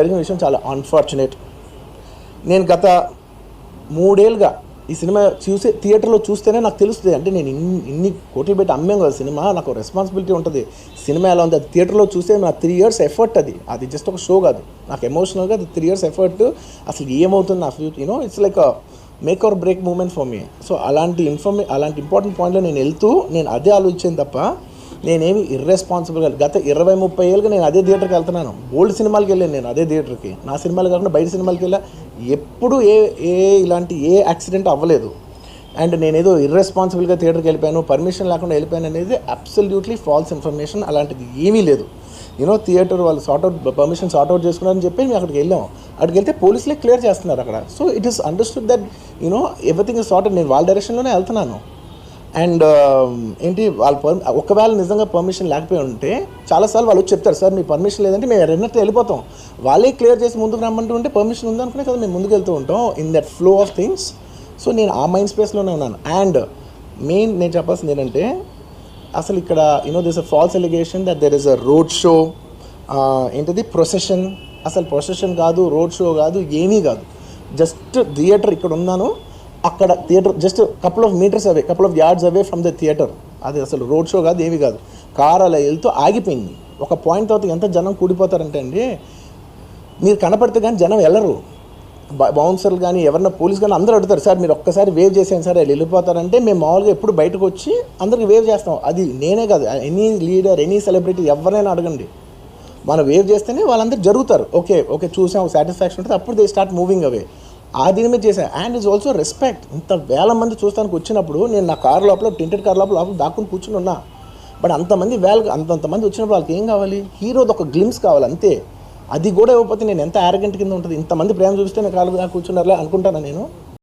జరిగిన విషయం చాలా అన్ఫార్చునేట్. నేను గత 3 ఏళ్ళుగా ఈ సినిమా థియేటర్లో చూస్తేనే నాకు తెలుస్తుంది. అంటే నేను ఇన్ని కోట్లు పెట్టి అమ్మేం కదా సినిమా, నాకు రెస్పాన్సిబిలిటీ ఉంటుంది. సినిమా ఎలా ఉంది అది థియేటర్లో చూస్తే నా 3 years ఎఫర్ట్, అది జస్ట్ ఒక షో కాదు, నాకు ఎమోషనల్గా అది 3 years ఎఫర్ట్. అసలు ఏమవుతుంది నా future, it's like make or break moment for me. So అలాంటి ఇంపార్టెంట్ పాయింట్లో నేను వెళ్తూ నేను అదే ఆలోచించాను తప్ప నేనేమి ఇర్రెస్పాన్సిబుల్గా గత 20-30 ఏళ్ళుగా నేను అదే థియేటర్కి వెళ్తున్నాను. ఓల్డ్ సినిమాలకి వెళ్ళాను నేను అదే థియేటర్కి, నా సినిమాలు కాకుండా బయట సినిమాలకి వెళ్ళా. ఎప్పుడు ఇలాంటి యాక్సిడెంట్ అవ్వలేదు. అండ్ నేనేదో ఇర్రెస్పాన్సిబుల్గా థియేటర్కి వెళ్ళిపోయాను, పర్మిషన్ లేకుండా వెళ్ళిపోయాను అనేది అబ్సల్యూట్లీ ఫాల్స్ ఇన్ఫర్మేషన్. అలాంటిది ఏమీ లేదు. థియేటర్ వాళ్ళు పర్మిషన్ సార్ట్అవుట్ చేసుకున్నారని చెప్పి మేము అక్కడికి వెళ్ళాము. అక్కడికి వెళ్తే పోలీసులే క్లియర్ చేస్తున్నారు అక్కడ. So it is understood that everything is sorted. నేను వాళ్ళ డైరెక్షన్లోనే వెళ్తున్నాను. అండ్ ఒకవేళ నిజంగా పర్మిషన్ లేకపోయి ఉంటే చాలాసార్లు వాళ్ళు వచ్చి చెప్తారు, సార్ మీ పర్మిషన్ లేదంటే మేము రెండట్టు వెళ్ళిపోతాం. వాళ్ళే క్లియర్ చేసి ముందుకు రమ్మంటూ ఉంటే పర్మిషన్ ఉందనుకునే కదా మేము ముందుకు వెళ్తూ ఉంటాం in that flow of things. So నేను ఆ మైండ్ స్పేస్లోనే ఉన్నాను. అండ్ మెయిన్ నేను చెప్పాల్సింది ఏంటంటే, అసలు ఇక్కడ this a false allegation that there is a road show, procession. అసలు ప్రొసెషన్ కాదు, రోడ్ షో కాదు, ఏమీ కాదు. జస్ట్ థియేటర్ ఇక్కడ ఉన్నాను, అక్కడ theatre just couple of yards away from the theatre. అది అసలు రోడ్ షో కాదు, ఏమీ కాదు. కార్ అలా వెళ్తూ ఆగిపోయింది. ఒక పాయింట్ తర్వాత ఎంత జనం కూడిపోతారంటే అండి, మీరు కనపడితే కానీ జనం వెళ్ళరు. బౌన్సర్లు కానీ ఎవరన్నా పోలీస్ కానీ అందరూ అడుగుతారు, సార్ మీరు ఒక్కసారి వేవ్ చేసాను సార్ వాళ్ళు వెళ్ళిపోతారంటే మేము మామూలుగా ఎప్పుడు బయటకు వచ్చి అందరికి వేవ్ చేస్తాం. అది నేనే కాదు, ఎనీ లీడర్, ఎనీ సెలబ్రిటీ ఎవరైనా అడగండి, మనం వేవ్ చేస్తేనే వాళ్ళందరూ జరుగుతారు. ఓకే చూసాం, సాటిస్ఫాక్షన్ ఉంటుంది, అప్పుడు దే స్టార్ట్ మూవింగ్ అవే. ఆ దీని మీద చేశాను. And is also respect. ఇంత వేల మంది చూస్తానికి వచ్చినప్పుడు నేను నా కార్ లోపల, టెంటెడ్ కార్ లోపల దాక్కుని కూర్చుని ఉన్నా. బట్ అంతమంది వచ్చినప్పుడు వాళ్ళకి ఏం కావాలి, హీరోది ఒక గ్లిమ్స్ కావాలి అంతే. అది కూడా ఇవ్వకపోతే నేను ఎంత యారగెంట్ కింద ఉంటుంది. ఇంతమంది ప్రేమ చూపిస్తే నేను కాలు కూర్చున్నారులే అనుకుంటాను నేను.